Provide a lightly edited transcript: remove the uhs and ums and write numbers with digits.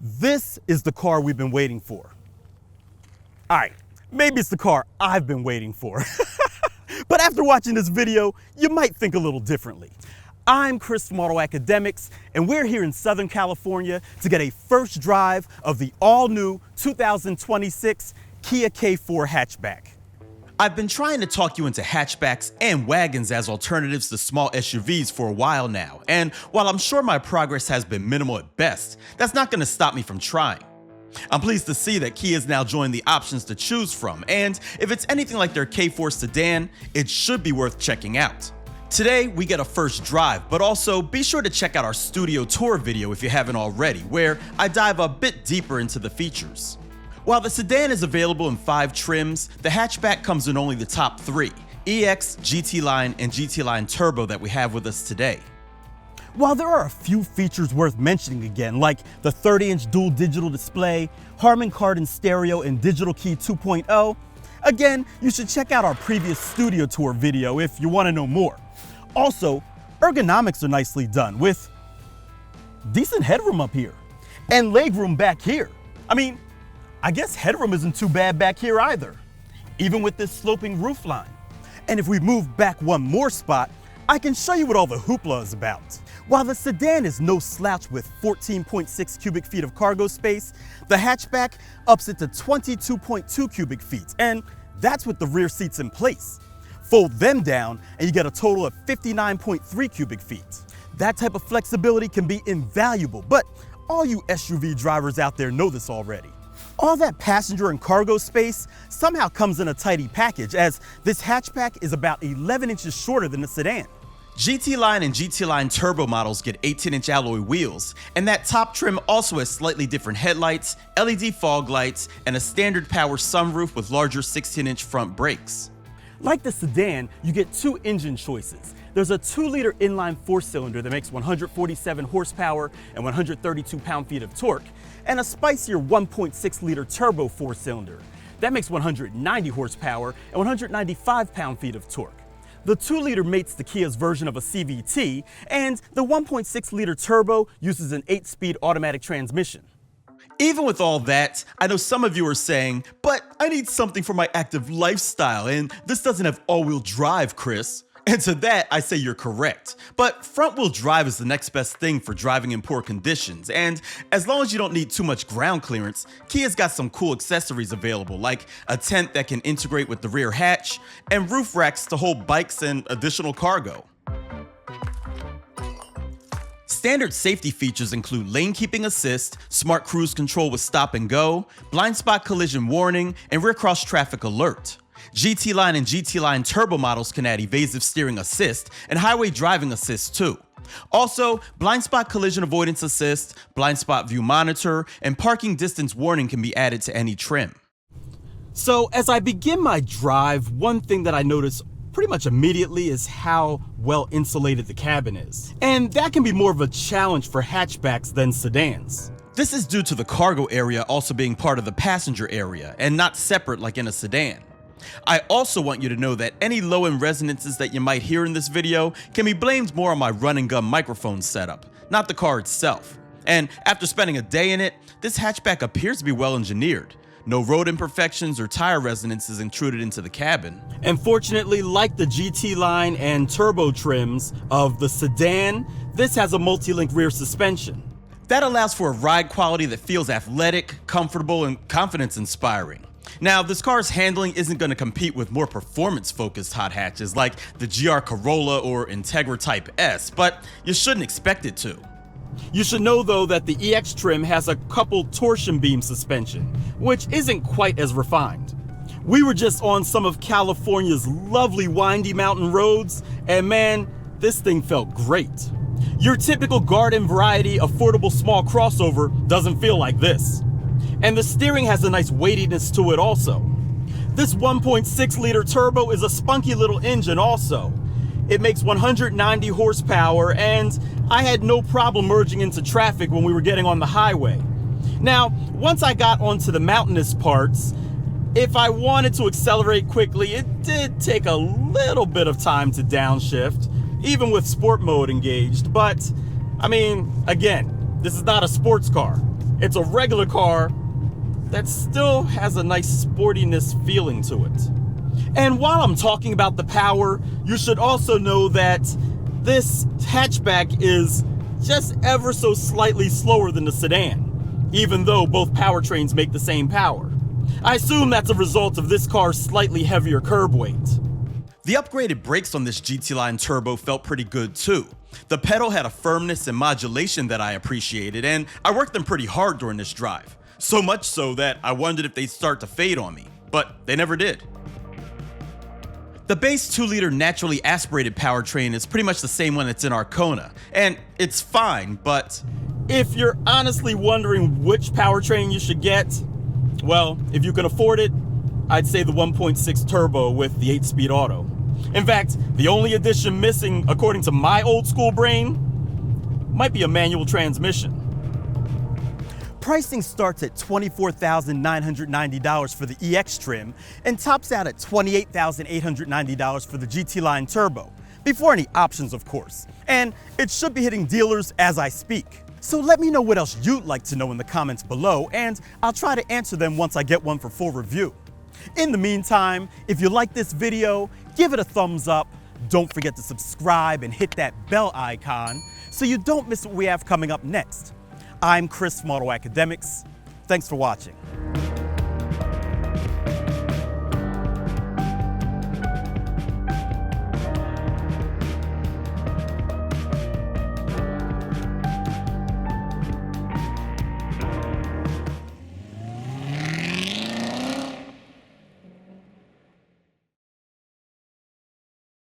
This is the car we've been waiting for. All right, maybe it's the car I've been waiting for. But after watching this video, you might think a little differently. I'm Chris from Auto Academics, and we're here in Southern California to get a first drive of the all-new 2026 Kia K4 Hatchback. I've been trying to talk you into hatchbacks and wagons as alternatives to small SUVs for a while now, and while I'm sure my progress has been minimal at best, that's not going to stop me from trying. I'm pleased to see that Kia's now joined the options to choose from, and if it's anything like their K4 sedan, it should be worth checking out. Today, we get a first drive, but also be sure to check out our studio tour video if you haven't already, where I dive a bit deeper into the features. While the sedan is available in 5 trims, the hatchback comes in only the top 3, EX, GT Line, and GT Line Turbo that we have with us today. While there are a few features worth mentioning again, like the 30-inch dual digital display, Harman Kardon stereo, and digital key 2.0, again, you should check out our previous studio tour video if you want to know more. Also, ergonomics are nicely done with decent headroom up here and legroom back here. I guess headroom isn't too bad back here either, even with this sloping roofline. And if we move back one more spot, I can show you what all the hoopla is about. While the sedan is no slouch with 14.6 cubic feet of cargo space, the hatchback ups it to 22.2 cubic feet, and that's with the rear seats in place. Fold them down and you get a total of 59.3 cubic feet. That type of flexibility can be invaluable, but all you SUV drivers out there know this already. All that passenger and cargo space somehow comes in a tidy package, as this hatchback is about 11 inches shorter than the sedan. GT Line and GT Line Turbo models get 18-inch alloy wheels, and that top trim also has slightly different headlights, LED fog lights, and a standard power sunroof with larger 16-inch front brakes. Like the sedan, you get 2 engine choices. There's a 2-liter inline 4-cylinder that makes 147 horsepower and 132 pound-feet of torque, and a spicier 1.6-liter turbo 4-cylinder that makes 190 horsepower and 195 pound-feet of torque. The 2-liter mates the Kia's version of a CVT, and the 1.6-liter turbo uses an 8-speed automatic transmission. Even with all that, I know some of you are saying, but I need something for my active lifestyle, and this doesn't have all-wheel drive, Chris. And to that, I say you're correct. But front-wheel drive is the next best thing for driving in poor conditions, and as long as you don't need too much ground clearance, Kia's got some cool accessories available, like a tent that can integrate with the rear hatch, and roof racks to hold bikes and additional cargo. Standard safety features include lane keeping assist, smart cruise control with stop and go, blind spot collision warning, and rear cross traffic alert. GT Line and GT Line Turbo models can add evasive steering assist and highway driving assist too. Also, blind spot collision avoidance assist, blind spot view monitor, and parking distance warning can be added to any trim. So as I begin my drive, one thing that I notice pretty much immediately is how well insulated the cabin is. And that can be more of a challenge for hatchbacks than sedans. This is due to the cargo area also being part of the passenger area and not separate like in a sedan. I also want you to know that any low-end resonances that you might hear in this video can be blamed more on my run-and-gun microphone setup, not the car itself. And after spending a day in it, this hatchback appears to be well engineered. No road imperfections or tire resonances intruded into the cabin. And fortunately, like the GT Line and Turbo trims of the sedan, this has a multi-link rear suspension. That allows for a ride quality that feels athletic, comfortable, and confidence-inspiring. Now, this car's handling isn't going to compete with more performance-focused hot hatches like the GR Corolla or Integra Type S, but you shouldn't expect it to. You should know though that the EX trim has a coupled torsion beam suspension, which isn't quite as refined. We were just on some of California's lovely windy mountain roads, and man, this thing felt great. Your typical garden variety affordable small crossover doesn't feel like this. And the steering has a nice weightiness to it also. This 1.6-liter turbo is a spunky little engine also. It makes 190 horsepower, and I had no problem merging into traffic when we were getting on the highway. Now, once I got onto the mountainous parts, if I wanted to accelerate quickly, it did take a little bit of time to downshift, even with sport mode engaged. But, again, this is not a sports car. It's a regular car that still has a nice sportiness feeling to it. And while I'm talking about the power, you should also know that this hatchback is just ever so slightly slower than the sedan, even though both powertrains make the same power. I assume that's a result of this car's slightly heavier curb weight. The upgraded brakes on this GT Line Turbo felt pretty good too. The pedal had a firmness and modulation that I appreciated, and I worked them pretty hard during this drive. So much so that I wondered if they'd start to fade on me, but they never did. The base 2-liter naturally aspirated powertrain is pretty much the same one that's in our Kona, and it's fine, but if you're honestly wondering which powertrain you should get, well, if you can afford it, I'd say the 1.6 turbo with the 8-speed auto. In fact, the only addition missing, according to my old school brain, might be a manual transmission. Pricing starts at $24,990 for the EX trim and tops out at $28,890 for the GT Line Turbo, before any options of course, and it should be hitting dealers as I speak. So let me know what else you'd like to know in the comments below, and I'll try to answer them once I get one for full review. In the meantime, if you like this video, give it a thumbs up, don't forget to subscribe and hit that bell icon so you don't miss what we have coming up next. I'm Chris from Auto Academics. Thanks for watching.